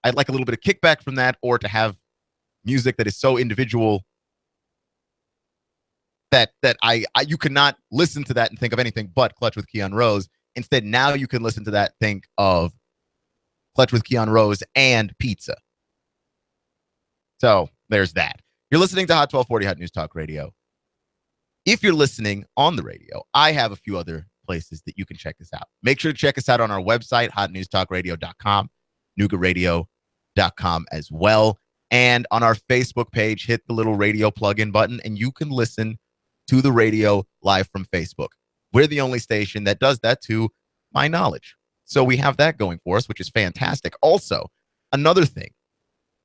I'd like a little bit of kickback from that, or to have music that is so individual that you cannot listen to that and think of anything but Clutch with Keon Rose. Instead, now you can listen to that, think of Clutch with Keon Rose and pizza. So there's that. You're listening to Hot 1240 Hot News Talk Radio. If you're listening on the radio, I have a few other places that you can check us out. Make sure to check us out on our website, hotnewstalkradio.com, noogaradio.com as well. And on our Facebook page, hit the little radio plug-in button, and you can listen to the radio live from Facebook. We're the only station that does that, to my knowledge. So we have that going for us, which is fantastic. Also, another thing,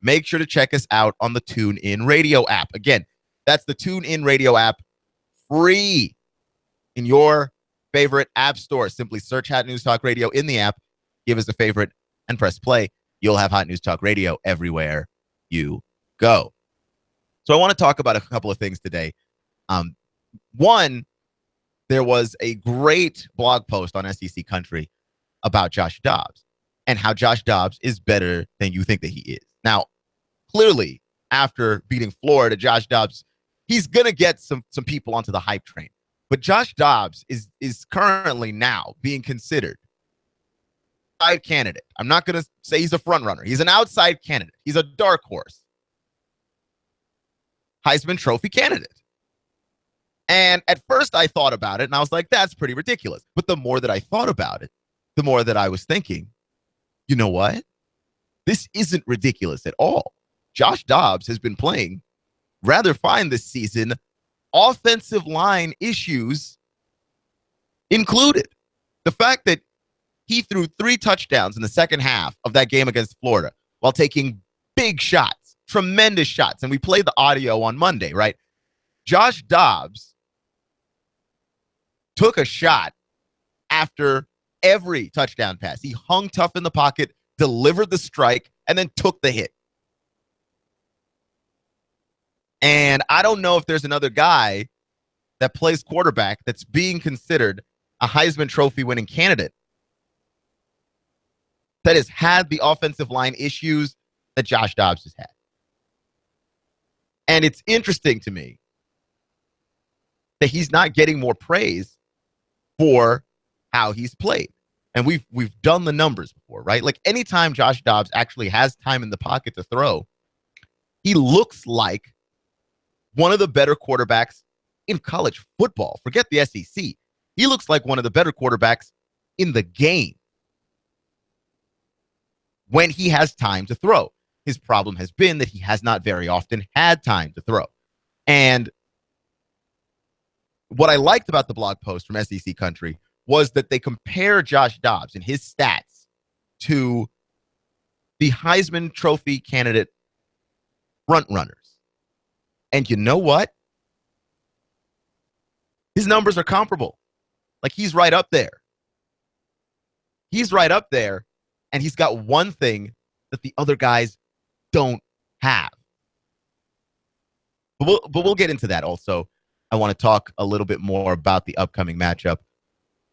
make sure to check us out on the TuneIn Radio app. Again, that's the TuneIn Radio app, free in your favorite app store. Simply search Hot News Talk Radio in the app, give us a favorite, and press play. You'll have Hot News Talk Radio everywhere you go. So I want to talk about a couple of things today. One, there was a great blog post on SEC Country about Josh Dobbs and how Josh Dobbs is better than you think that he is. Now, clearly, after beating Florida, Josh Dobbs, he's going to get some people onto the hype train. But Josh Dobbs is currently now being considered an outside candidate. I'm not going to say he's a front runner. He's an outside candidate. He's a dark horse Heisman Trophy candidate. And at first I thought about it, and I was like, that's pretty ridiculous. But the more that I thought about it, the more that I was thinking, you know what? This isn't ridiculous at all. Josh Dobbs has been playing rather fine this season, offensive line issues included. The fact that he threw 3 touchdowns in the second half of that game against Florida while taking big shots, tremendous shots. And we played the audio on Monday, right? Josh Dobbs took a shot after every touchdown pass. He hung tough in the pocket, delivered the strike, and then took the hit. And I don't know if there's another guy that plays quarterback that's being considered a Heisman Trophy winning candidate that has had the offensive line issues that Josh Dobbs has had. And it's interesting to me that he's not getting more praise for how he's played. And we've done the numbers before, right? Like anytime Josh Dobbs actually has time in the pocket to throw, he looks like one of the better quarterbacks in college football. Forget the SEC. He looks like one of the better quarterbacks in the game when he has time to throw. His problem has been that he has not very often had time to throw. And what I liked about the blog post from SEC Country was that they compare Josh Dobbs and his stats to the Heisman Trophy candidate front runners. And you know what? His numbers are comparable. Like, he's right up there. He's right up there, and he's got one thing that the other guys don't have. But we'll get into that also. I want to talk a little bit more about the upcoming matchup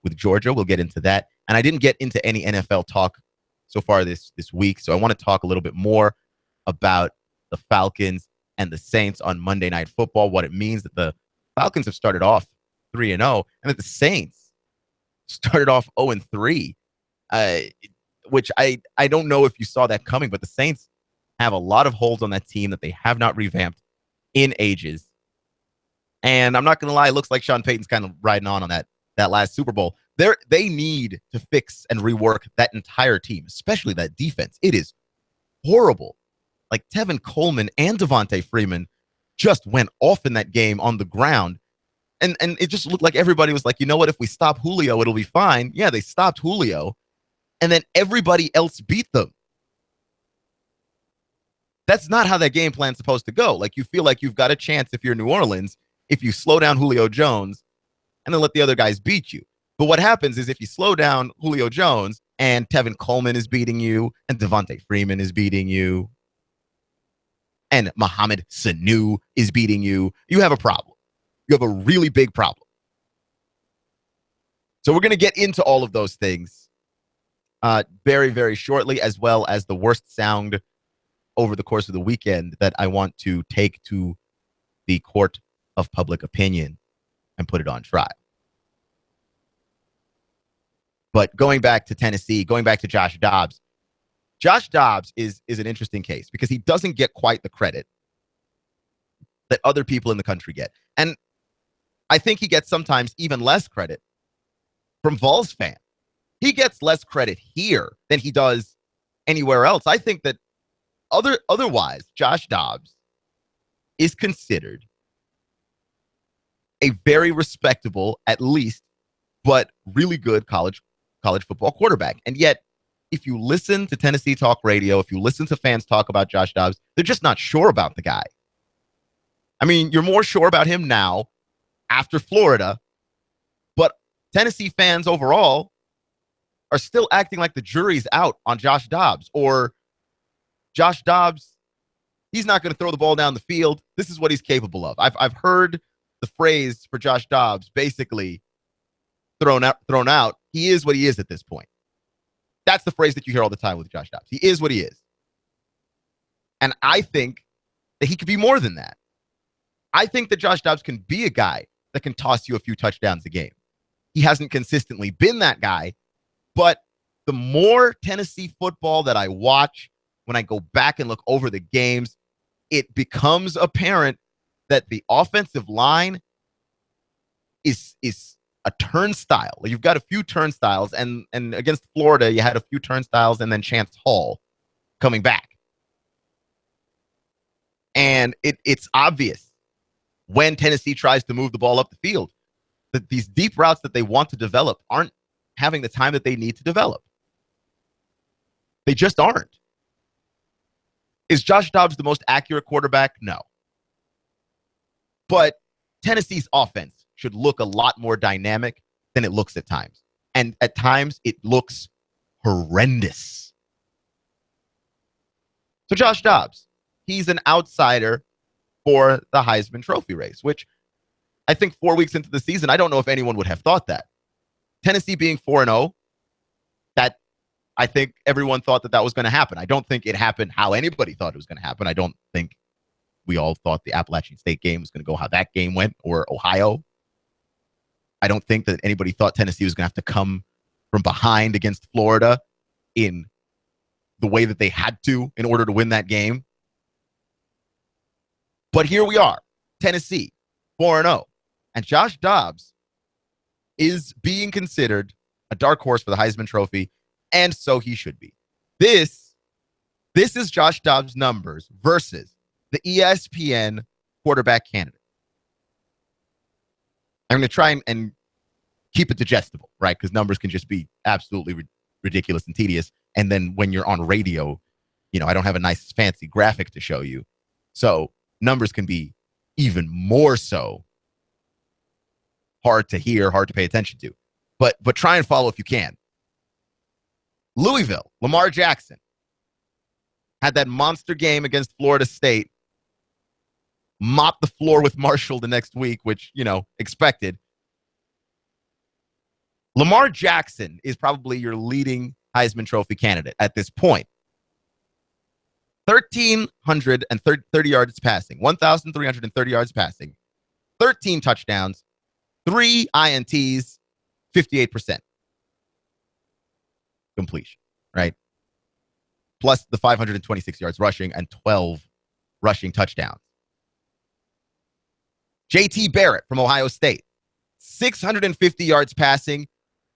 with Georgia. We'll get into that. And I didn't get into any NFL talk so far this week, so I want to talk a little bit more about the Falcons and the Saints on Monday Night Football, what it means that the Falcons have started off 3-0, and that the Saints started off 0-3, which I don't know if you saw that coming, but the Saints have a lot of holes on that team that they have not revamped in ages. And I'm not going to lie, it looks like Sean Payton's kind of riding on that last Super Bowl. They need to fix and rework that entire team, especially that defense. It is horrible. Like, Tevin Coleman and Devontae Freeman just went off in that game on the ground. And it just looked like everybody was like, you know what, if we stop Julio, it'll be fine. Yeah, they stopped Julio. And then everybody else beat them. That's not how that game plan's supposed to go. Like, you feel like you've got a chance if you're New Orleans, if you slow down Julio Jones and then let the other guys beat you. But what happens is if you slow down Julio Jones and Tevin Coleman is beating you and Devontae Freeman is beating you and Mohamed Sanu is beating you, you have a problem. You have a really big problem. So we're going to get into all of those things very, very shortly, as well as the worst sound over the course of the weekend that I want to take to the court of public opinion and put it on trial. But going back to Tennessee, going back to Josh Dobbs is an interesting case because he doesn't get quite the credit that other people in the country get. And I think he gets sometimes even less credit from Vols fans. He gets less credit here than he does anywhere else. I think that otherwise, Josh Dobbs is considered a very respectable, at least, but really good college football quarterback. And yet, if you listen to Tennessee talk radio, if you listen to fans talk about Josh Dobbs, they're just not sure about the guy. I mean, you're more sure about him now after Florida, but Tennessee fans overall are still acting like the jury's out on Josh Dobbs, or Josh Dobbs, he's not going to throw the ball down the field. This is what he's capable of. I've heard the phrase for Josh Dobbs basically thrown out. He is what he is at this point. That's the phrase that you hear all the time with Josh Dobbs. He is what he is. And I think that he could be more than that. I think that Josh Dobbs can be a guy that can toss you a few touchdowns a game. He hasn't consistently been that guy, but the more Tennessee football that I watch, when I go back and look over the games, it becomes apparent that the offensive line is a turnstile. You've got a few turnstiles, and against Florida, you had a few turnstiles and then Chance Hall coming back. And it's obvious when Tennessee tries to move the ball up the field that these deep routes that they want to develop aren't having the time that they need to develop. They just aren't. Is Josh Dobbs the most accurate quarterback? No. But Tennessee's offense should look a lot more dynamic than it looks at times. And at times, it looks horrendous. So Josh Dobbs, he's an outsider for the Heisman Trophy race, which I think 4 weeks into the season, I don't know if anyone would have thought that. Tennessee being 4-0, that I think everyone thought that was going to happen. I don't think it happened how anybody thought it was going to happen. I don't think we all thought the Appalachian State game was going to go how that game went, or Ohio. I don't think that anybody thought Tennessee was going to have to come from behind against Florida in the way that they had to in order to win that game. But here we are, Tennessee, 4-0. And Josh Dobbs is being considered a dark horse for the Heisman Trophy, and so he should be. This is Josh Dobbs' numbers versus the ESPN quarterback candidate. I'm going to try and keep it digestible, right? Because numbers can just be absolutely ridiculous and tedious. And then when you're on radio, I don't have a nice fancy graphic to show you. So numbers can be even more so hard to hear, hard to pay attention to. But try and follow if you can. Louisville, Lamar Jackson had that monster game against Florida State, mopped the floor with Marshall the next week, which, expected. Lamar Jackson is probably your leading Heisman Trophy candidate at this point. 1,330 yards passing, 1,330 yards passing, 13 touchdowns, 3 INTs, 58% completion, right? Plus the 526 yards rushing and 12 rushing touchdowns. JT Barrett from Ohio State, 650 yards passing,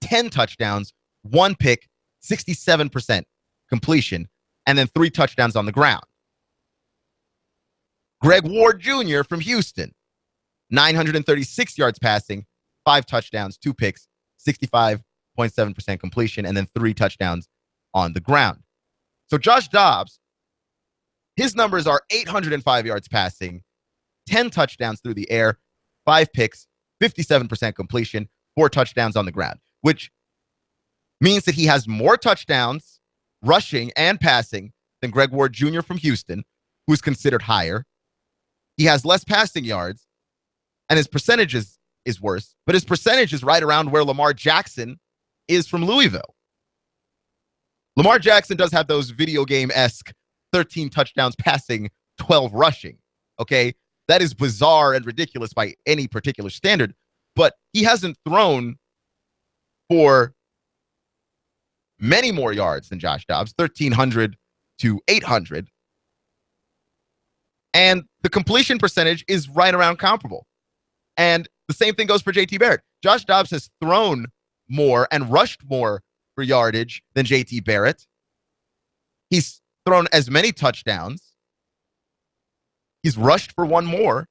10 touchdowns, 1 pick, 67% completion, and then 3 touchdowns on the ground. Greg Ward Jr. from Houston, 936 yards passing, 5 touchdowns, 2 picks, 65.7% completion, and then 3 touchdowns on the ground. So Josh Dobbs, his numbers are 805 yards passing, 10 touchdowns through the air, 5 picks, 57% completion, 4 touchdowns on the ground, which means that he has more touchdowns rushing and passing than Greg Ward Jr. from Houston, who's considered higher. He has less passing yards, and his percentage is worse, but his percentage is right around where Lamar Jackson is from Louisville. Lamar Jackson does have those video game-esque 13 touchdowns passing, 12 rushing. Okay? That is bizarre and ridiculous by any particular standard, but he hasn't thrown for many more yards than Josh Dobbs, 1,300 to 800. And the completion percentage is right around comparable. And the same thing goes for JT Barrett. Josh Dobbs has thrown more and rushed more for yardage than JT Barrett. He's thrown as many touchdowns. He's rushed for one more, and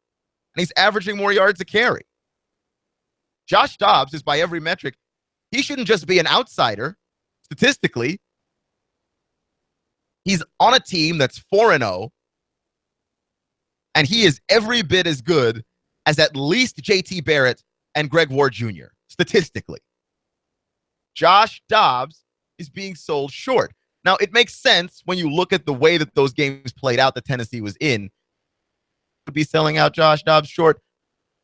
he's averaging more yards a carry. Josh Dobbs is, by every metric, he shouldn't just be an outsider. Statistically, he's on a team that's 4-0, and he is every bit as good as at least JT Barrett and Greg Ward Jr., statistically. Josh Dobbs is being sold short. Now, it makes sense when you look at the way that those games played out that Tennessee was in. Would be selling out Josh Dobbs short,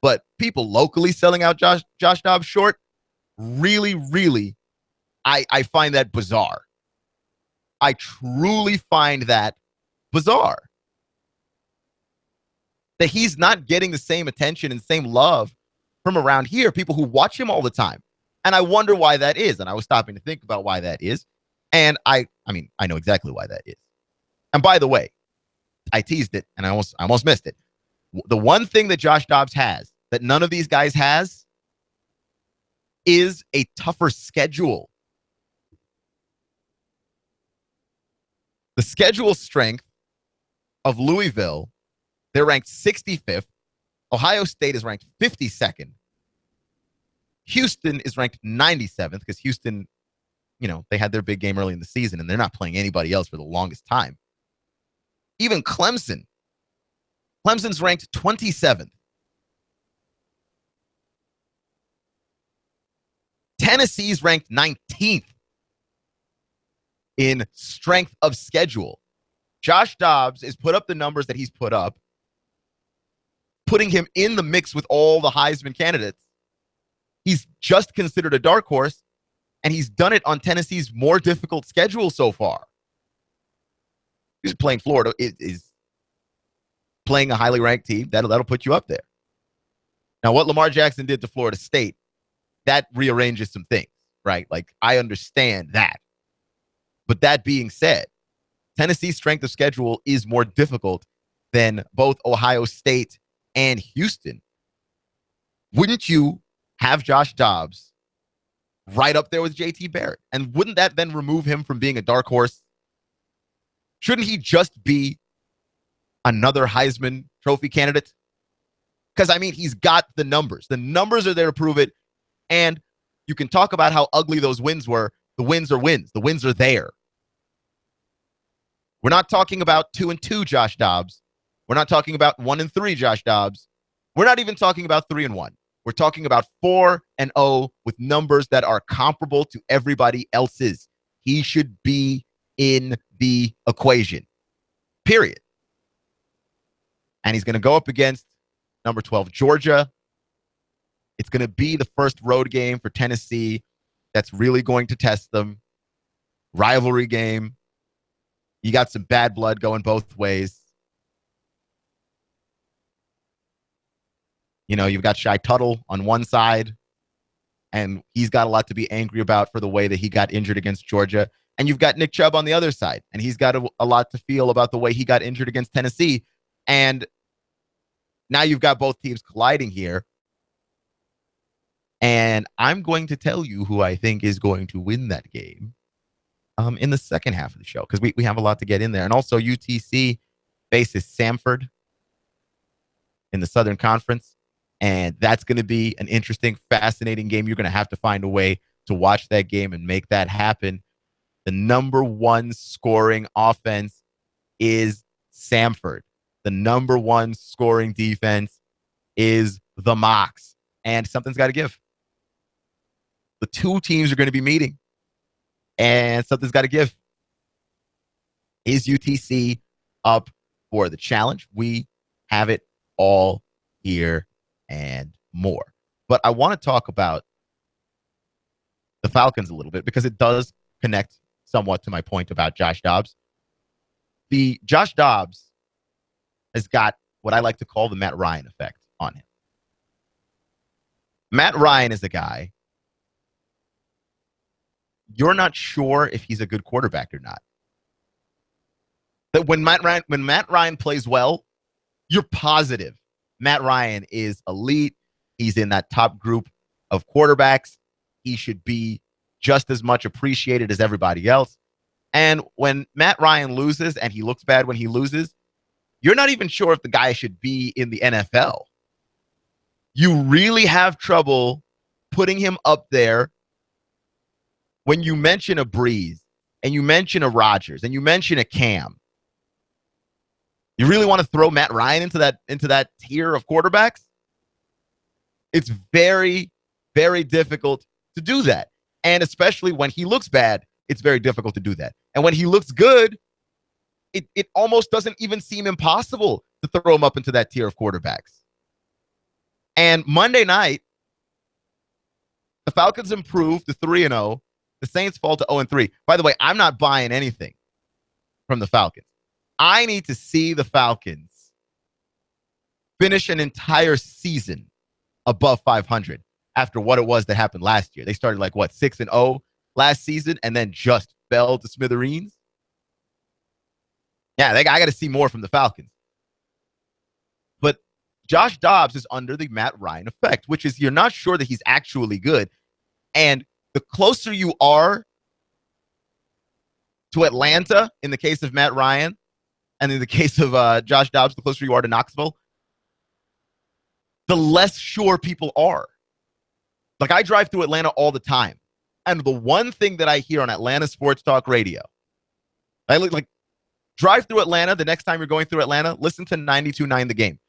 but people locally selling out Josh Dobbs short, really, really, I find that bizarre. I truly find that bizarre. That he's not getting the same attention and same love from around here, people who watch him all the time. And I wonder why that is. And I was stopping to think about why that is. And I know exactly why that is. And by the way, I teased it and I almost missed it. The one thing that Josh Dobbs has that none of these guys has is a tougher schedule. The schedule strength of Louisville, they're ranked 65th. Ohio State is ranked 52nd. Houston is ranked 97th because Houston, they had their big game early in the season and they're not playing anybody else for the longest time. Even Clemson's ranked 27th. Tennessee's ranked 19th in strength of schedule. Josh Dobbs has put up the numbers that he's put up, putting him in the mix with all the Heisman candidates. He's just considered a dark horse, and he's done it on Tennessee's more difficult schedule so far. He's playing Florida. It is playing a highly ranked team. That'll put you up there. Now, what Lamar Jackson did to Florida State, that rearranges some things, right? Like, I understand that. But that being said, Tennessee's strength of schedule is more difficult than both Ohio State and Houston. Wouldn't you have Josh Dobbs right up there with JT Barrett? And wouldn't that then remove him from being a dark horse? Shouldn't he just be another Heisman Trophy candidate? Because, he's got the numbers. The numbers are there to prove it. And you can talk about how ugly those wins were. The wins are wins. The wins are there. We're not talking about 2-2 Josh Dobbs. We're not talking about 1-3 Josh Dobbs. We're not even talking about 3-1. We're talking about 4-0 with numbers that are comparable to everybody else's. He should be in the equation. Period. And he's going to go up against number 12, Georgia. It's going to be the first road game for Tennessee that's really going to test them. Rivalry game. You got some bad blood going both ways. You've got Shy Tuttle on one side, and he's got a lot to be angry about for the way that he got injured against Georgia. And you've got Nick Chubb on the other side, and he's got a lot to feel about the way he got injured against Tennessee. And now you've got both teams colliding here. And I'm going to tell you who I think is going to win that game in the second half of the show, because we have a lot to get in there. And also UTC faces Samford in the Southern Conference. And that's going to be an interesting, fascinating game. You're going to have to find a way to watch that game and make that happen. The number one scoring offense is Samford. The number one scoring defense is the Mocs. And something's got to give. The two teams are going to be meeting. And something's got to give. Is UTC up for the challenge? We have it all here and more. But I want to talk about the Falcons a little bit because it does connect somewhat to my point about Josh Dobbs. The Josh Dobbs has got what I like to call the Matt Ryan effect on him. Matt Ryan is a guy, you're not sure if he's a good quarterback or not. That when Matt Ryan plays well, you're positive Matt Ryan is elite. He's in that top group of quarterbacks. He should be just as much appreciated as everybody else. And when Matt Ryan loses, and he looks bad when he loses, you're not even sure if the guy should be in the NFL. You really have trouble putting him up there when you mention a Breeze and you mention a Rodgers and you mention a Cam. You really want to throw Matt Ryan into that tier of quarterbacks? It's very, very difficult to do that. And especially when he looks bad, it's very difficult to do that. And when he looks good, it almost doesn't even seem impossible to throw him up into that tier of quarterbacks. And Monday night, the Falcons improved to 3-0. The Saints fall to 0-3. By the way, I'm not buying anything from the Falcons. I need to see the Falcons finish an entire season above 500 after what it was that happened last year. They started 6-0 last season and then just fell to smithereens. Yeah, I got to see more from the Falcons. But Josh Dobbs is under the Matt Ryan effect, which is you're not sure that he's actually good. And the closer you are to Atlanta, in the case of Matt Ryan, and in the case of Josh Dobbs, the closer you are to Knoxville, the less sure people are. I drive through Atlanta all the time. And the one thing that I hear on Atlanta Sports Talk Radio, drive through Atlanta, the next time you're going through Atlanta, listen to 92.9 The Game.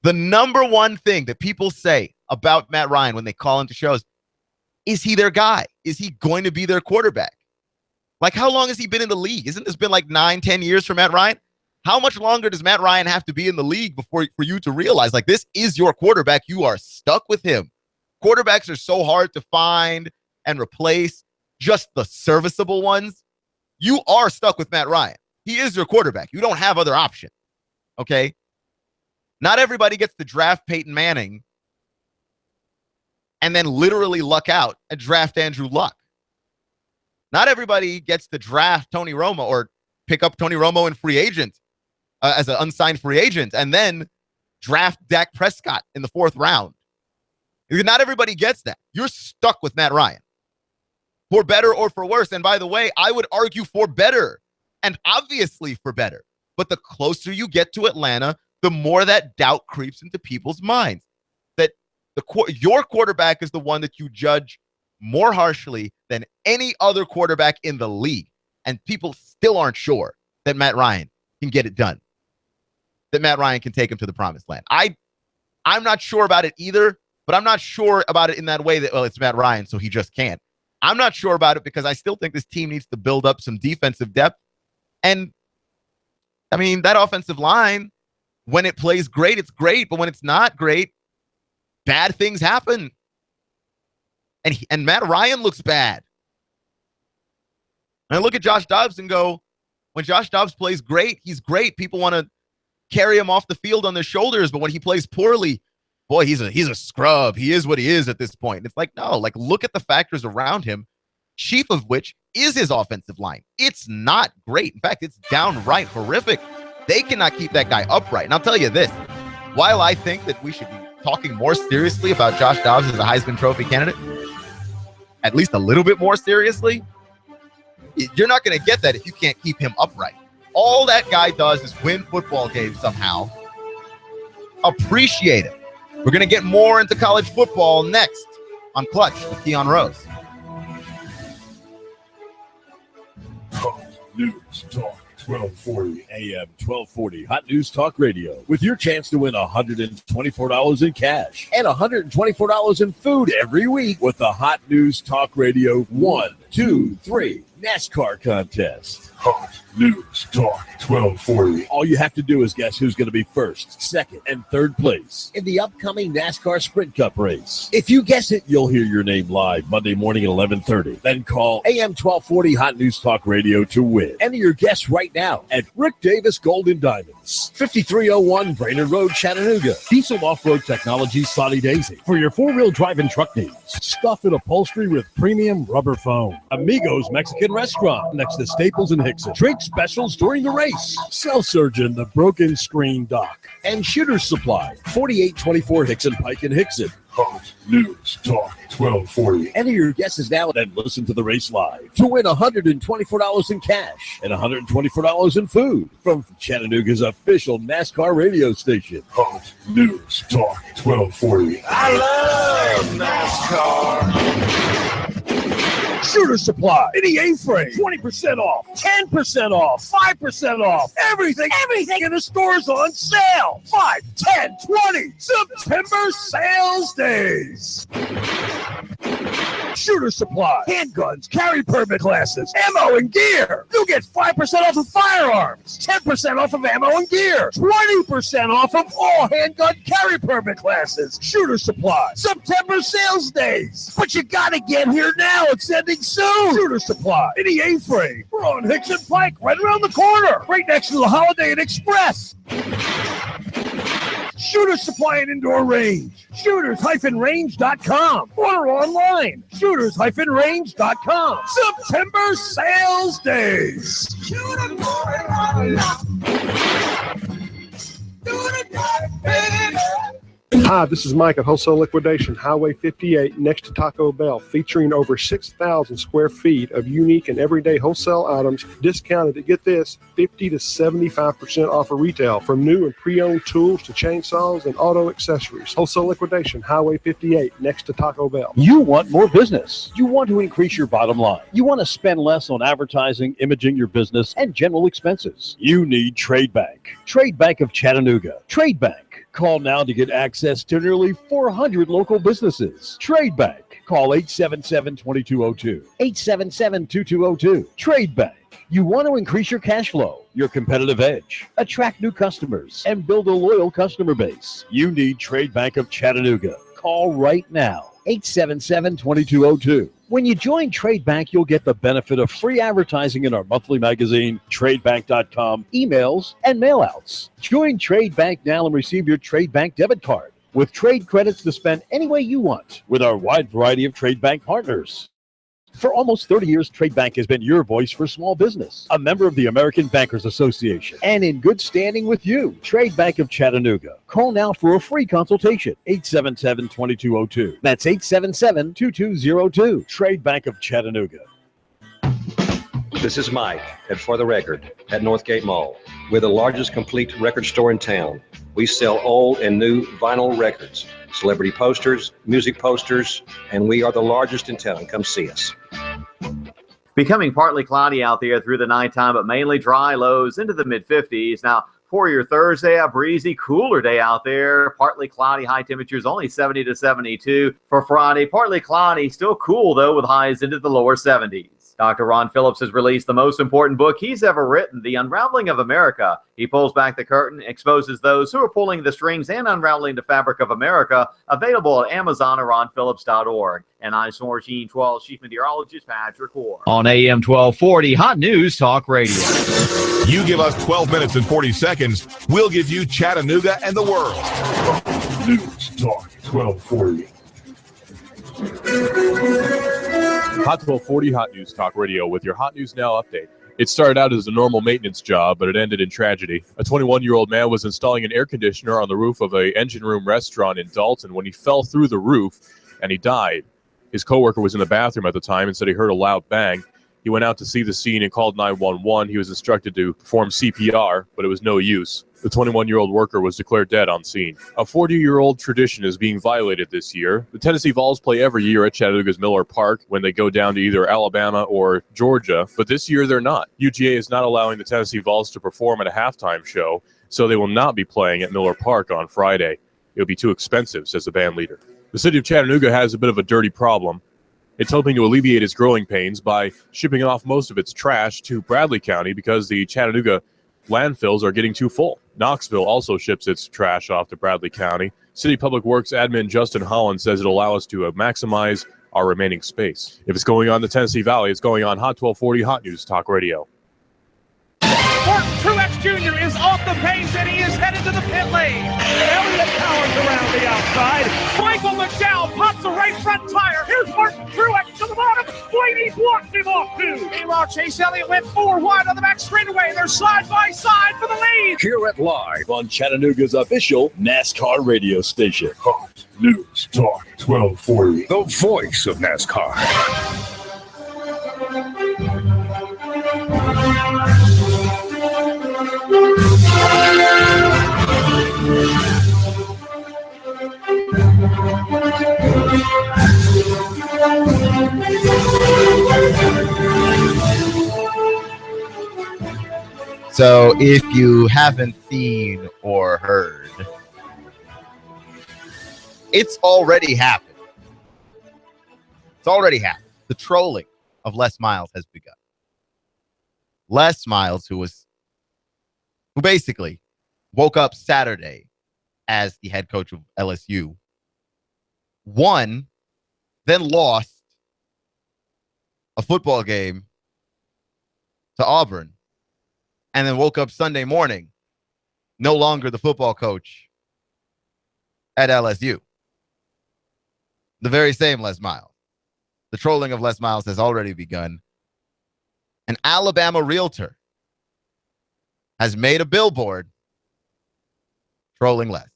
The number one thing that people say about Matt Ryan when they call into shows, is he their guy? Is he going to be their quarterback? How long has he been in the league? Isn't this been 9-10 years for Matt Ryan? How much longer does Matt Ryan have to be in the league for you to realize, this is your quarterback? You are stuck with him. Quarterbacks are so hard to find and replace, just the serviceable ones. You are stuck with Matt Ryan. He is your quarterback. You don't have other option. Okay? Not everybody gets to draft Peyton Manning and then literally luck out and draft Andrew Luck. Not everybody gets to draft Tony Romo or pick up Tony Romo in free agent as an unsigned free agent and then draft Dak Prescott in the 4th round. Not everybody gets that. You're stuck with Matt Ryan. For better or for worse. And by the way, I would argue for better. And obviously for better. But the closer you get to Atlanta, the more that doubt creeps into people's minds. That your quarterback is the one that you judge more harshly than any other quarterback in the league. And people still aren't sure that Matt Ryan can get it done. That Matt Ryan can take him to the promised land. I'm not sure about it either, but I'm not sure about it in that way that, it's Matt Ryan, so he just can't. I'm not sure about it because I still think this team needs to build up some defensive depth. And, that offensive line, when it plays great, it's great. But when it's not great, bad things happen. And Matt Ryan looks bad. And I look at Josh Dobbs and go, when Josh Dobbs plays great, he's great. People want to carry him off the field on their shoulders. But when he plays poorly, boy, he's a scrub. He is what he is at this point. It's no, look at the factors around him, chief of which is his offensive line. It's not great. In fact, it's downright horrific. They cannot keep that guy upright. And I'll tell you this, while I think that we should be talking more seriously about Josh Dobbs as a Heisman Trophy candidate, at least a little bit more seriously, you're not going to get that if you can't keep him upright. All that guy does is win football games somehow. Appreciate it. We're going to get more into college football next on Clutch with Keon Rose. News Talk 1240 AM 1240 Hot News Talk Radio with your chance to win $124 in cash and $124 in food every week with the Hot News Talk Radio 1, 2, 3 NASCAR contest. Hot News Talk 1240. 1240. All you have to do is guess who's going to be first, second, and third place in the upcoming NASCAR Sprint Cup race. If you guess it, you'll hear your name live Monday morning at 11:30. Then call AM 1240 Hot News Talk Radio to win. Enter your guess right now at Rick Davis Golden Diamonds, 5301 Brainerd Road, Chattanooga. Diesel Off-Road Technology Saudi Daisy for your four-wheel drive and truck needs. Stuff and upholstery with premium rubber foam. Amigos Mexican Restaurant next to Staples and Hickson. Drink specials during the race. Cell Surgeon, the Broken Screen Doc. And Shooter's Supply, 4824 Hickson Pike in Hickson. Hot News Talk 1240. Enter your guesses now and listen to the race live to win $124 in cash and $124 in food from Chattanooga's official NASCAR radio station. Hot News Talk 1240. I love NASCAR. Shooter Supply, any A-frame, 20% off, 10% off, 5% off, everything in the store's on sale. 5, 10, 20, September sales days. Shooter Supply, handguns, carry permit classes, ammo and gear. You get 5% off of firearms, 10% off of ammo and gear, 20% off of all handgun carry permit classes. Shooter Supply, September sales days. But you gotta get here now. It's ending soon. Shooter Supply, any A-frame. We're on Hickson Pike, right around the corner, right next to the Holiday Inn Express. Shooter Supply and Indoor Range. Shooters-range.com. Order online. Shooters-range.com. September sales days. Hi, this is Mike at Wholesale Liquidation, Highway 58, next to Taco Bell, featuring over 6,000 square feet of unique and everyday wholesale items, discounted at, get this, 50 to 75% off of retail, from new and pre-owned tools to chainsaws and auto accessories. Wholesale Liquidation, Highway 58, next to Taco Bell. You want more business. You want to increase your bottom line. You want to spend less on advertising, imaging your business, and general expenses. You need Trade Bank. Trade Bank of Chattanooga. Trade Bank. Call now to get access to nearly 400 local businesses. Trade Bank. Call 877-2202. 877-2202. Trade Bank. You want to increase your cash flow, your competitive edge, attract new customers, and build a loyal customer base. You need Trade Bank of Chattanooga. Call right now. 877-2202. When you join Trade Bank, you'll get the benefit of free advertising in our monthly magazine, tradebank.com, emails, and mailouts. Join Trade Bank now and receive your Trade Bank debit card with trade credits to spend any way you want with our wide variety of Trade Bank partners. For almost 30 years, Trade Bank has been your voice for small business, a member of the American Bankers Association, and in good standing with you. Trade Bank of Chattanooga. Call now for a free consultation, 877-2202. That's 877-2202. Trade Bank of Chattanooga. This is Mike at For the Record at Northgate Mall. We're the largest complete record store in town. We sell old and new vinyl records, celebrity posters, music posters, and we are the largest in town. Come see us. Becoming partly cloudy out there through the nighttime, but mainly dry, lows into the mid-50s. Now, for your Thursday, a breezy, cooler day out there. Partly cloudy, high temperatures only 70 to 72. For Friday, partly cloudy, still cool, though, with highs into the lower 70s. Dr. Ron Phillips has released the most important book he's ever written, The Unraveling of America. He pulls back the curtain, exposes those who are pulling the strings and unraveling the fabric of America. Available at Amazon or ronphillips.org. And I'm Team 12 Chief Meteorologist Patrick Ward. On AM 1240, Hot News Talk Radio. You give us 12 minutes and 40 seconds, we'll give you Chattanooga and the world. News Talk 1240. Hot 1240 Hot News Talk Radio with your Hot News Now update. It started out as a normal maintenance job, but it ended in tragedy. A 21-year-old man was installing an air conditioner on the roof of an engine room restaurant in Dalton when he fell through the roof and he died. His coworker was in the bathroom at the time and said he heard a loud bang. He went out to see the scene and called 911. He was instructed to perform CPR, but it was no use. The 21-year-old worker was declared dead on scene. A 40-year-old tradition is being violated this year. The Tennessee Vols play every year at Chattanooga's Miller Park when they go down to either Alabama or Georgia, but this year they're not. UGA is not allowing the Tennessee Vols to perform at a halftime show, so they will not be playing at Miller Park on Friday. It'll be too expensive, says the band leader. The city of Chattanooga has a bit of a dirty problem. It's hoping to alleviate its growing pains by shipping off most of its trash to Bradley County because the Chattanooga Landfills are getting too full. Knoxville also ships its trash off to Bradley County. City Public Works admin Justin Holland says it'll allow us to maximize our remaining space. If it's going on the Tennessee Valley, it's going on Hot 1240 Hot News Talk Radio. Martin Truex Jr. is off the pace and he is headed to the pit lane. Elliott Powers around the outside. Michael McDowell pops the right front tire. Here's Martin Truex to the bottom. Blaney blocks him off too. Meanwhile, Chase Elliott went 4 wide on the back straightaway. They're side by side for the lead. Hear it live on Chattanooga's official NASCAR radio station. Hot News Talk 1240. The voice of NASCAR. So if you haven't seen or heard, it's already happened. It's already happened. The trolling of Les Miles has begun. Les Miles, who basically woke up Saturday as the head coach of LSU, won, then lost a football game to Auburn, and then woke up Sunday morning, no longer the football coach at LSU. The very same Les Miles. The trolling of Les Miles has already begun. An Alabama realtor has made a billboard trolling Les.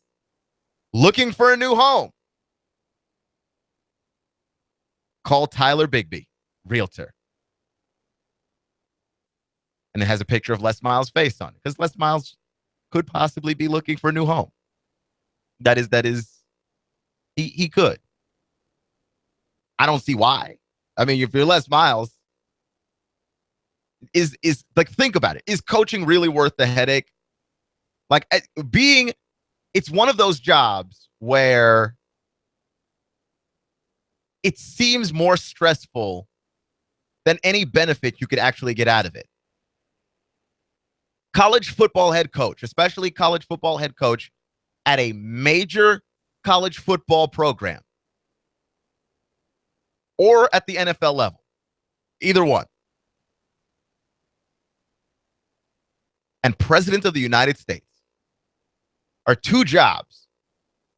Looking for a new home. Call Tyler Bigby, realtor. And it has a picture of Les Miles' face on it, because Les Miles could possibly be looking for a new home. He could. I don't see why. I mean, if you're Les Miles, is like, think about it. Is coaching really worth the headache? Like, it's one of those jobs where it seems more stressful than any benefit you could actually get out of it. College football head coach, especially college football head coach at a major college football program or at the NFL level, either one. And President of the United States are two jobs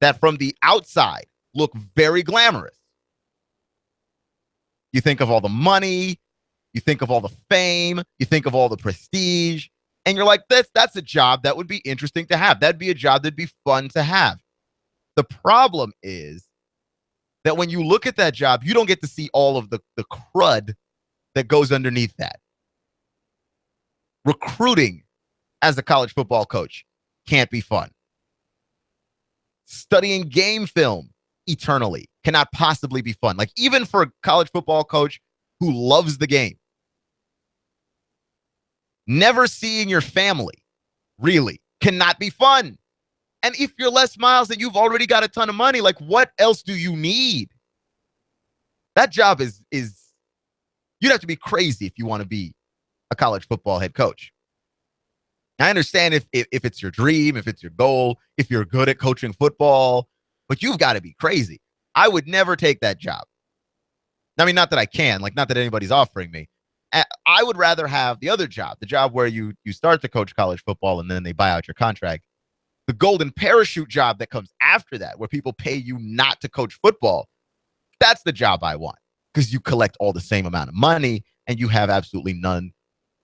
that from the outside look very glamorous. You think of all the money, you think of all the fame, you think of all the prestige, and you're like, that's a job that would be interesting to have. That'd be a job that'd be fun to have. The problem is that when you look at that job, you don't get to see all of the crud that goes underneath that. Recruiting as a college football coach can't be fun. Studying game film eternally cannot possibly be fun. Like, even for a college football coach who loves the game, never seeing your family really cannot be fun. And if you're Les Miles and you've already got a ton of money, like, what else do you need? That job is you'd have to be crazy if you want to be a college football head coach. I understand if it's your dream, if it's your goal, if you're good at coaching football, but you've got to be crazy. I would never take that job. I mean, not that I can, like, not that anybody's offering me. I would rather have the other job, the job where you start to coach college football and then they buy out your contract. The golden parachute job that comes after that, where people pay you not to coach football. That's the job I want, because you collect all the same amount of money and you have absolutely none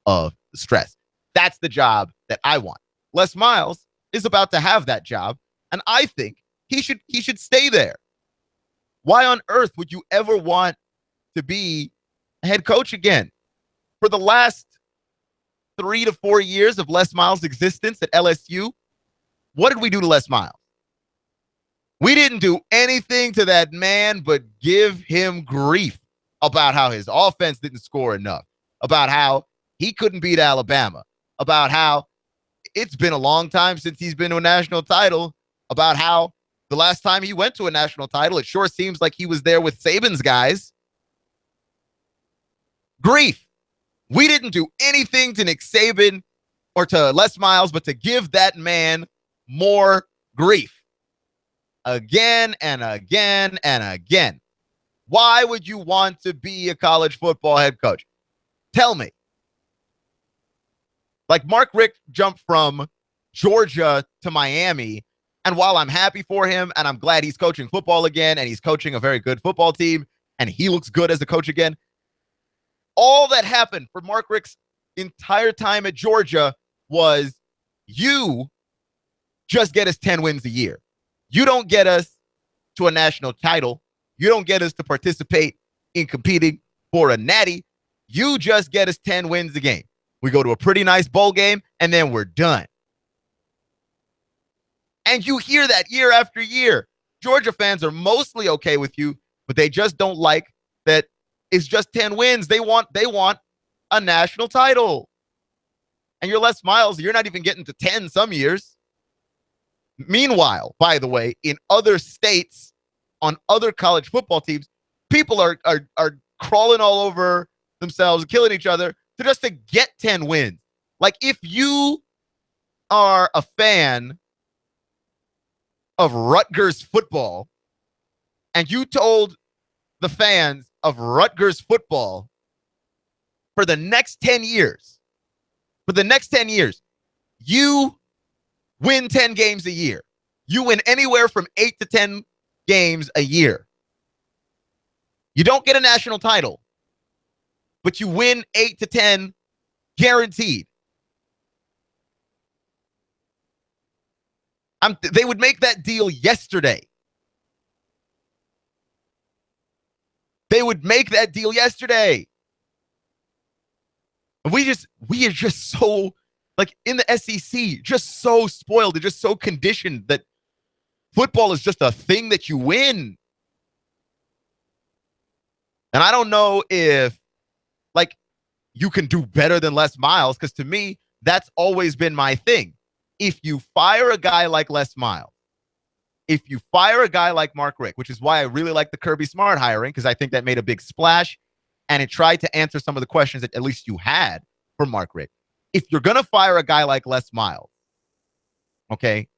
of the stress. That's the job that I want. Les Miles is about to have that job, and I think he should stay there. Why on earth would you ever want to be a head coach again? For the last 3 to 4 years of Les Miles' existence at LSU, what did we do to Les Miles? We didn't do anything to that man but give him grief about how his offense didn't score enough, about how he couldn't beat Alabama, about how it's been a long time since he's been to a national title, about how the last time he went to a national title, it sure seems like he was there with Saban's guys. Grief. We didn't do anything to Nick Saban or to Les Miles, but to give that man more grief again and again and again. Why would you want to be a college football head coach? Tell me. Like, Mark Richt jumped from Georgia to Miami, and while I'm happy for him and I'm glad he's coaching football again and he's coaching a very good football team and he looks good as a coach again, all that happened for Mark Richt's entire time at Georgia was you just get us 10 wins a year. You don't get us to a national title. You don't get us to participate in competing for a natty. You just get us 10 wins a game. We go to a pretty nice bowl game, and then we're done. And you hear that year after year. Georgia fans are mostly okay with you, but they just don't like that it's just 10 wins. They want a national title. And you're Les Miles. You're not even getting to 10 some years. Meanwhile, by the way, in other states, on other college football teams, people are crawling all over themselves, killing each other to get 10 wins. Like, if you are a fan of Rutgers football and you told the fans of Rutgers football for the next 10 years, you win 10 games a year. You win anywhere from 8 to 10 games a year. You don't get a national title, but you win 8 to 10 guaranteed. They would make that deal yesterday. They would make that deal yesterday. And we are just so, like, in the SEC, just so spoiled and just so conditioned that football is just a thing that you win. And I don't know if, like, you can do better than Les Miles, because to me, that's always been my thing. If you fire a guy like Les Miles, if you fire a guy like Mark Richt, which is why I really like the Kirby Smart hiring, because I think that made a big splash, and it tried to answer some of the questions that at least you had for Mark Richt. If you're going to fire a guy like Les Miles, okay,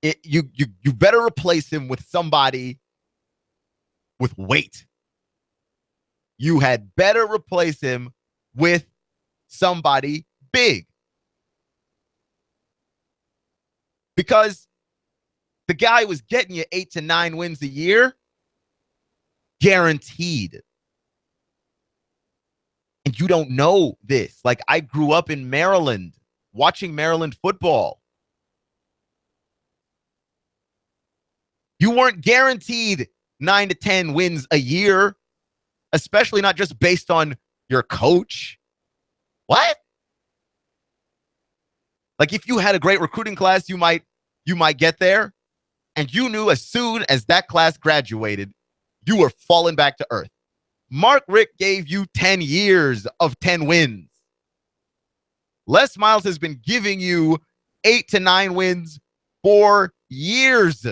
you better replace him with somebody with weight. You had better replace him with somebody big. Because the guy was getting you 8 to 9 wins a year, guaranteed. And you don't know this. Like, I grew up in Maryland, watching Maryland football. You weren't guaranteed 9 to 10 wins a year, especially not just based on your coach. What? Like, if you had a great recruiting class, you might get there, and you knew as soon as that class graduated, you were falling back to earth. Mark Richt gave you 10 years of 10 wins. Les Miles has been giving you 8 to 9 wins for years.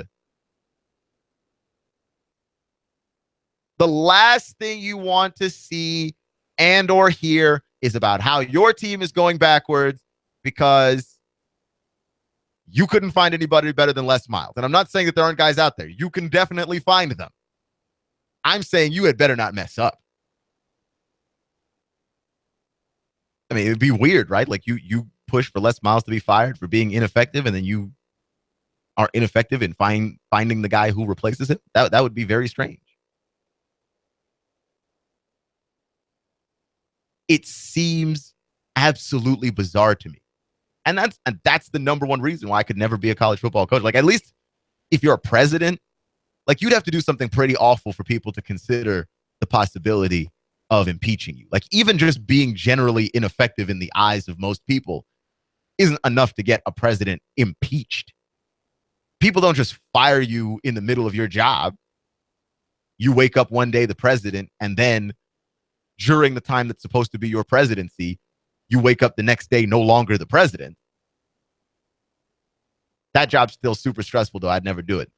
The last thing you want to see and or hear is about how your team is going backwards because you couldn't find anybody better than Les Miles. And I'm not saying that there aren't guys out there. You can definitely find them. I'm saying you had better not mess up. I mean, it'd be weird, right? Like, you push for Les Miles to be fired for being ineffective, and then you are ineffective in finding the guy who replaces him. That would be very strange. It seems absolutely bizarre to me. And that's the number one reason why I could never be a college football coach. Like, at least if you're a president, like, you'd have to do something pretty awful for people to consider the possibility of impeaching you. Like, even just being generally ineffective in the eyes of most people isn't enough to get a president impeached. People don't just fire you in the middle of your job. You wake up one day the president, and then during the time that's supposed to be your presidency, you wake up the next day no longer the president. That job's still super stressful, though. I'd never do it.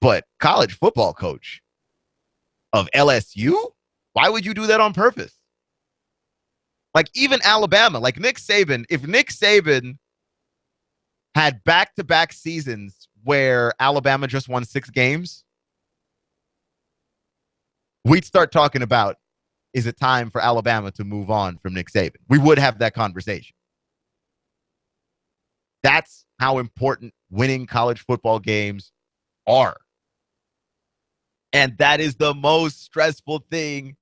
But college football coach of LSU? Why would you do that on purpose? Like even Alabama, like Nick Saban, if Nick Saban had back-to-back seasons where Alabama just won 6 games, we'd start talking about, is it time for Alabama to move on from Nick Saban? We would have that conversation. That's how important winning college football games are. And that is the most stressful thing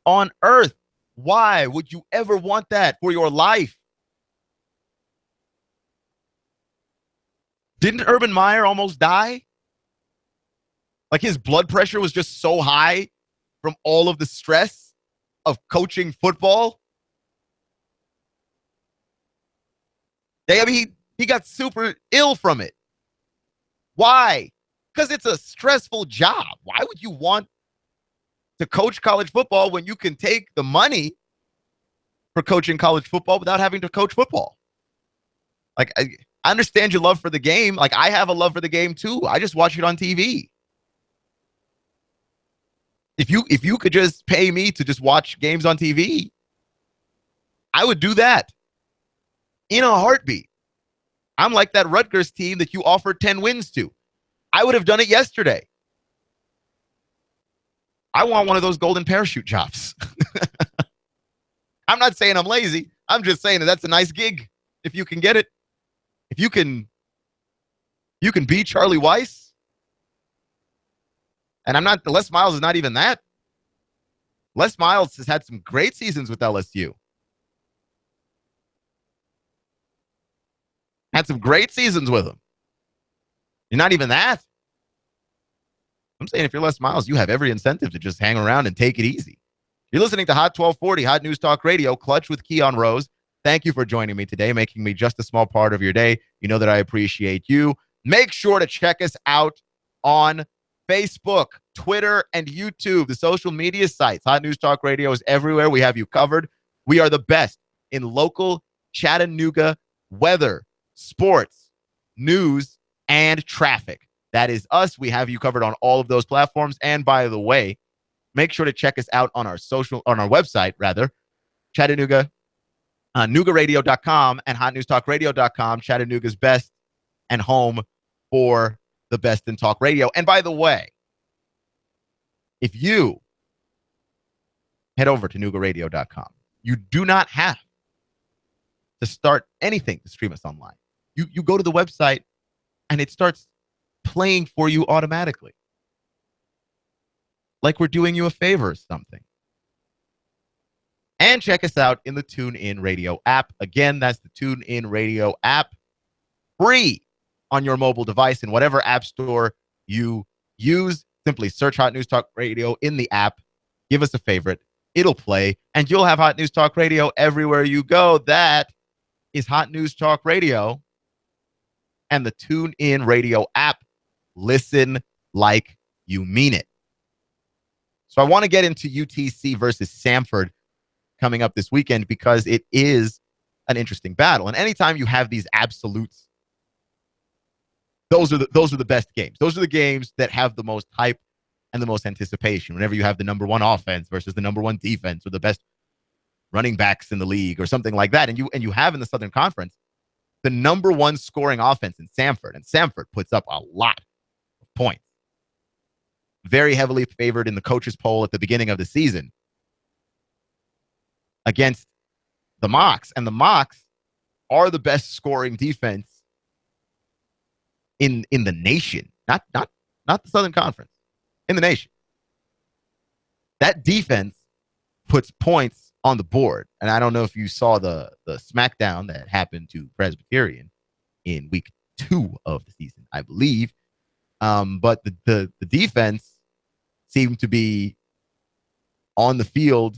on earth. Why would you ever want that for your life? Didn't Urban Meyer almost die? Like his blood pressure was just so high from all of the stress of coaching football. I mean, he got super ill from it. Why? Because it's a stressful job. Why would you want to coach college football when you can take the money for coaching college football without having to coach football? Like, I understand your love for the game. Like, I have a love for the game too. I just watch it on TV. If you could just pay me to just watch games on TV, I would do that in a heartbeat. I'm like that Rutgers team that you offered 10 wins to. I would have done it yesterday. I want one of those golden parachute jobs. I'm not saying I'm lazy. I'm just saying that that's a nice gig if you can get it. If you can beat Charlie Weiss. And Les Miles is not even that. Les Miles has had some great seasons with LSU. Had some great seasons with him. You're not even that. I'm saying if you're Les Miles, you have every incentive to just hang around and take it easy. You're listening to Hot 1240, Hot News Talk Radio, Clutch with Keon Rose. Thank you for joining me today, making me just a small part of your day. You know that I appreciate you. Make sure to check us out on Facebook, Twitter, and YouTube, the social media sites. Hot News Talk Radio is everywhere. We have you covered. We are the best in local Chattanooga weather, sports, news, and traffic. That is us. We have you covered on all of those platforms. And by the way, make sure to check us out on our website, Chattanooga, Noogaradio.com and HotNewsTalkRadio.com, Chattanooga's best and home for the best in talk radio. And by the way, if you head over to Noogaradio.com, you do not have to start anything to stream us online. You go to the website and it starts playing for you automatically. Like we're doing you a favor or something. And check us out in the TuneIn Radio app. Again, that's the TuneIn Radio app. Free on your mobile device in whatever app store you use. Simply search Hot News Talk Radio in the app. Give us a favorite. It'll play. And you'll have Hot News Talk Radio everywhere you go. That is Hot News Talk Radio and the TuneIn Radio app. Listen like you mean it. So I want to get into UTC versus Samford coming up this weekend because it is an interesting battle. And anytime you have these absolutes, those are the best games. Those are the games that have the most hype and the most anticipation. Whenever you have the number one offense versus the number one defense or the best running backs in the league or something like that, and you have in the Southern Conference the number one scoring offense in Samford, and Samford puts up a lot of points. Very heavily favored in the coaches poll at the beginning of the season against the Mocs, and the Mocs are the best scoring defense in the nation, not the Southern Conference, in the nation. That defense puts points on the board, and I don't know if you saw the smackdown that happened to Presbyterian in week 2 of the season, I believe. But the defense seemed to be on the field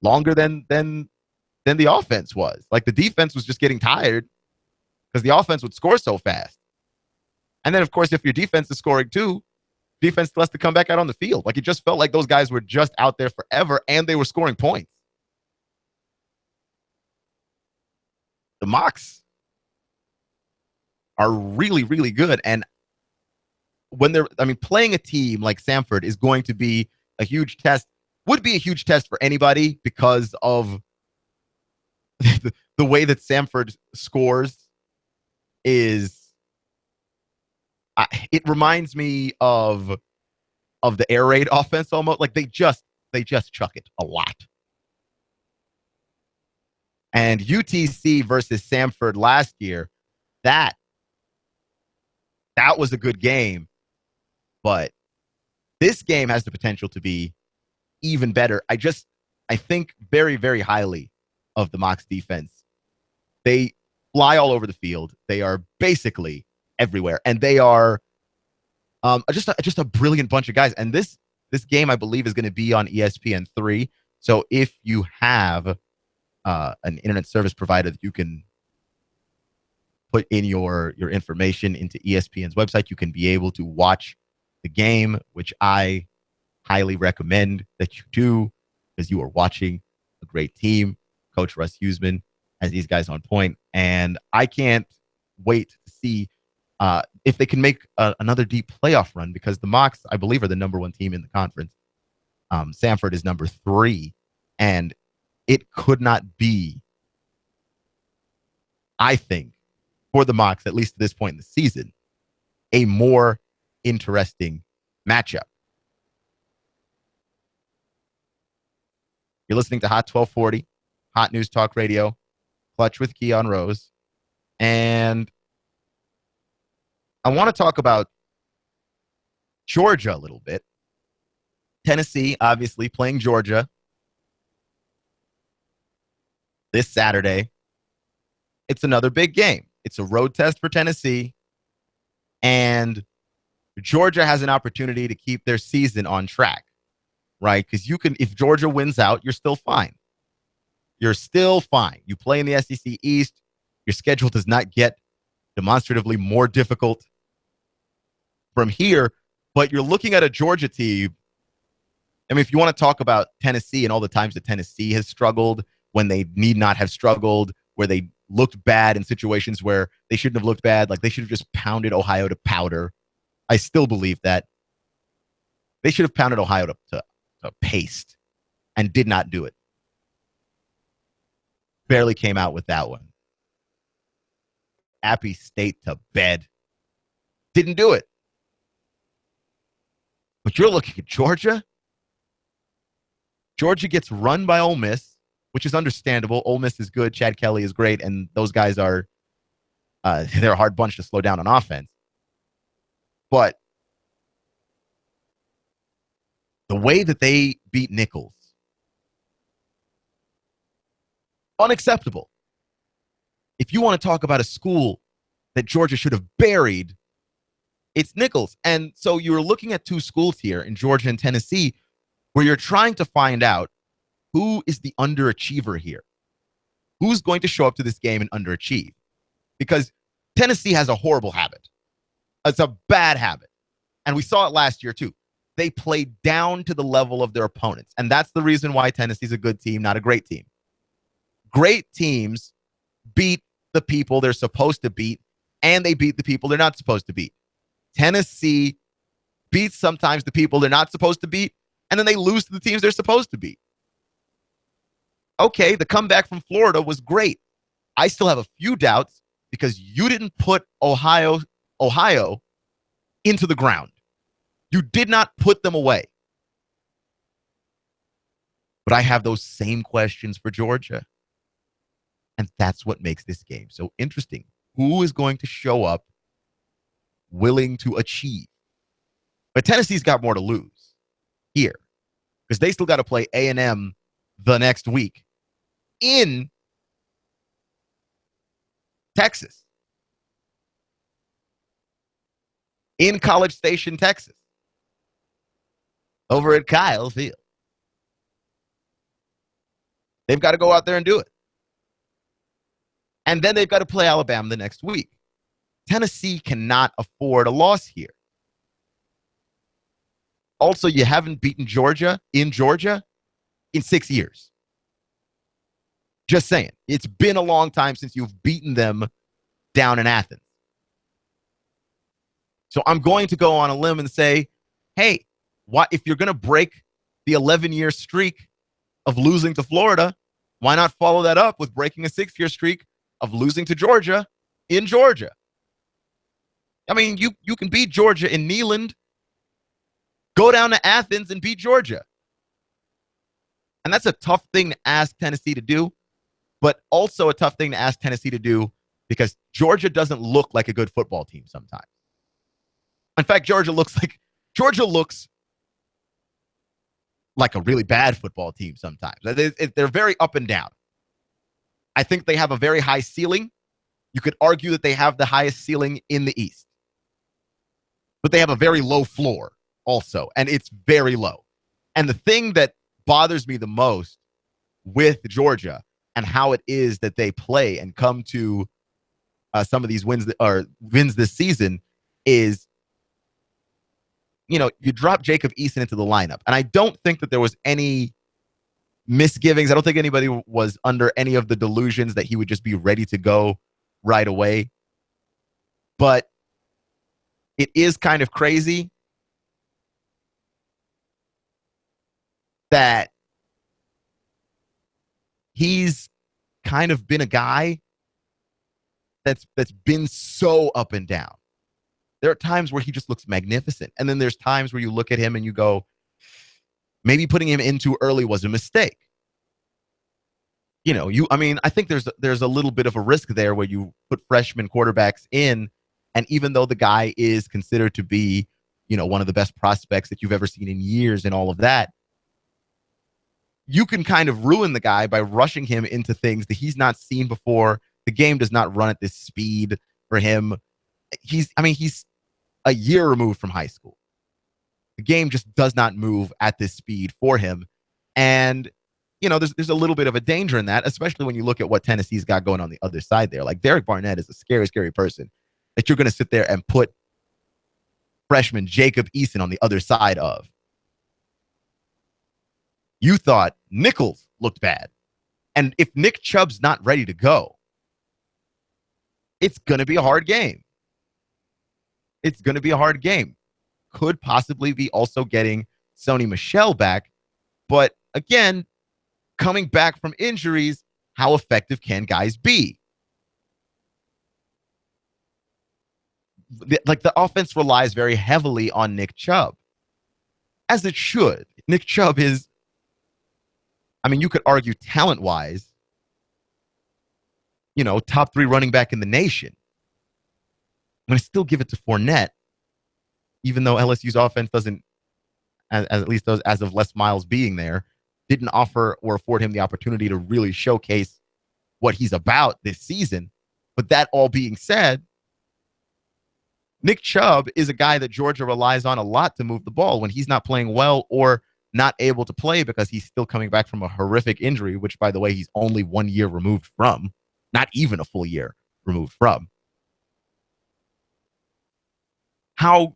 longer than the offense was. Like the defense was just getting tired because the offense would score so fast. And then, of course, if your defense is scoring too, defense still has to come back out on the field. Like it just felt like those guys were just out there forever and they were scoring points. The Mocs are really, really good. And when playing a team like Samford is going to be a huge test. Would be a huge test for anybody because of the way that Samford scores is. It reminds me of the air raid offense almost. Like they just chuck it a lot. And UTC versus Samford last year, that was a good game, but this game has the potential to be even better. I think very, very highly of the Mocs defense. They fly all over the field. They are basically everywhere, and they are just a brilliant bunch of guys. And this game, I believe, is going to be on ESPN3. So if you have an internet service provider that you can put in your information into ESPN's website, you can be able to watch the game, which I highly recommend that you do, because you are watching a great team. Coach Russ Huseman has these guys on point, and I can't wait to see if they can make another deep playoff run, because the Mocs, I believe, are the number 1 team in the conference. Samford is number 3, and it could not be, I think, for the Mocs, at least at this point in the season, a more interesting matchup. You're listening to Hot 1240, Hot News Talk Radio, Clutch with Keon Rose. And I want to talk about Georgia a little bit. Tennessee, obviously, playing Georgia this Saturday. It's another big game. It's a road test for Tennessee. And Georgia has an opportunity to keep their season on track, right? Because if Georgia wins out, you're still fine. You're still fine. You play in the SEC East. Your schedule does not get demonstratively more difficult from here, but you're looking at a Georgia team. I mean, if you want to talk about Tennessee and all the times that Tennessee has struggled when they need not have struggled, where they looked bad in situations where they shouldn't have looked bad, like they should have just pounded Ohio to powder. I still believe that. They should have pounded Ohio to paste and did not do it. Barely came out with that one. Appy State to bed. Didn't do it. But you're looking at Georgia. Georgia gets run by Ole Miss, which is understandable. Ole Miss is good. Chad Kelly is great. And those guys are, they're a hard bunch to slow down on offense. But the way that they beat Nichols, unacceptable. If you want to talk about a school that Georgia should have buried, it's Nichols. And so you're looking at 2 schools here in Georgia and Tennessee where you're trying to find out who is the underachiever here. Who's going to show up to this game and underachieve? Because Tennessee has a horrible habit. It's a bad habit. And we saw it last year too. They play down to the level of their opponents. And that's the reason why Tennessee's a good team, not a great team. Great teams beat the people they're supposed to beat, and they beat the people they're not supposed to beat. Tennessee beats sometimes the people they're not supposed to beat, and then they lose to the teams they're supposed to beat. Okay, the comeback from Florida was great. I still have a few doubts because you didn't put Ohio into the ground. You did not put them away. But I have those same questions for Georgia. And that's what makes this game so interesting. Who is going to show up willing to achieve? But Tennessee's got more to lose here because they still got to play A&M the next week in Texas, in College Station, Texas, over at Kyle Field. They've got to go out there and do it. And then they've got to play Alabama the next week. Tennessee cannot afford a loss here. Also, you haven't beaten Georgia in 6 years. Just saying. It's been a long time since you've beaten them down in Athens. So I'm going to go on a limb and say, hey, if you're going to break the 11-year streak of losing to Florida. Why not follow that up with breaking a 6-year streak of losing to Georgia in Georgia? I mean, you can beat Georgia in Neyland. Go down to Athens and beat Georgia. And that's a tough thing to ask Tennessee to do, but also a tough thing to ask Tennessee to do because Georgia doesn't look like a good football team sometimes. In fact, Georgia looks like a really bad football team sometimes. They're very up and down. I think they have a very high ceiling. You could argue that they have the highest ceiling in the East. But they have a very low floor also, and it's very low. And the thing that bothers me the most with Georgia and how it is that they play and come to some of these wins this season is, you drop Jacob Eason into the lineup. And I don't think that there was any misgivings. I don't think anybody was under any of the delusions that he would just be ready to go right away. But it is kind of crazy that he's kind of been a guy that's been so up and down. There are times where he just looks magnificent. And then there's times where you look at him and you go, maybe putting him in too early was a mistake. I think there's a little bit of a risk there where you put freshman quarterbacks in, and even though the guy is considered to be, one of the best prospects that you've ever seen in years and all of that, you can kind of ruin the guy by rushing him into things that he's not seen before. The game does not run at this speed for him. He's a year removed from high school. The game just does not move at this speed for him. And, there's a little bit of a danger in that, especially when you look at what Tennessee's got going on the other side there. Like, Derek Barnett is a scary, scary person that you're going to sit there and put freshman Jacob Eason on the other side of. You thought Nichols looked bad. And if Nick Chubb's not ready to go, it's going to be a hard game. It's going to be a hard game. Could possibly be also getting Sony Michel back. But again, coming back from injuries, how effective can guys be? The offense relies very heavily on Nick Chubb, as it should. Nick Chubb is, you could argue talent-wise, top 3 running back in the nation. I'm going to still give it to Fournette, even though LSU's offense doesn't, at least as of Les Miles being there, didn't offer or afford him the opportunity to really showcase what he's about this season. But that all being said, Nick Chubb is a guy that Georgia relies on a lot to move the ball when he's not playing well or not able to play because he's still coming back from a horrific injury, which, by the way, he's only 1 year removed from, not even a full year removed from. How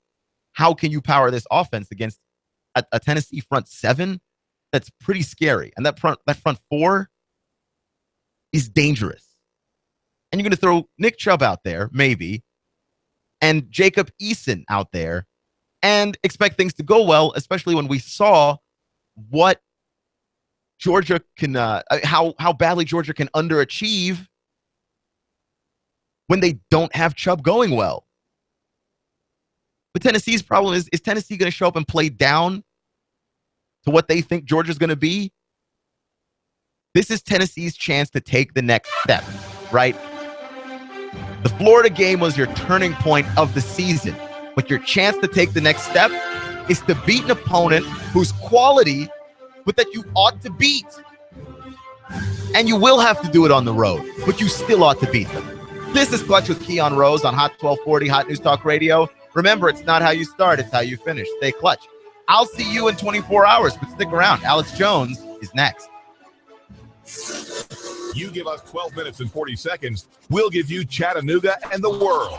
can you power this offense against a Tennessee front 7 that's pretty scary? And that front 4 is dangerous. And you're going to throw Nick Chubb out there, maybe, and Jacob Eason out there, and expect things to go well, especially when we saw what Georgia can, how badly Georgia can underachieve when they don't have Chubb going well. But Tennessee's problem is Tennessee going to show up and play down to what they think Georgia's going to be? This is Tennessee's chance to take the next step, right? The Florida game was your turning point of the season, but your chance to take the next step is to beat an opponent whose quality, but that you ought to beat. And you will have to do it on the road, but you still ought to beat them. This is Clutch with Keon Rose on Hot 1240 Hot News Talk Radio. Remember, it's not how you start, it's how you finish. Stay clutch. I'll see you in 24 hours, but stick around. Alex Jones is next. You give us 12 minutes and 40 seconds, we'll give you Chattanooga and the world.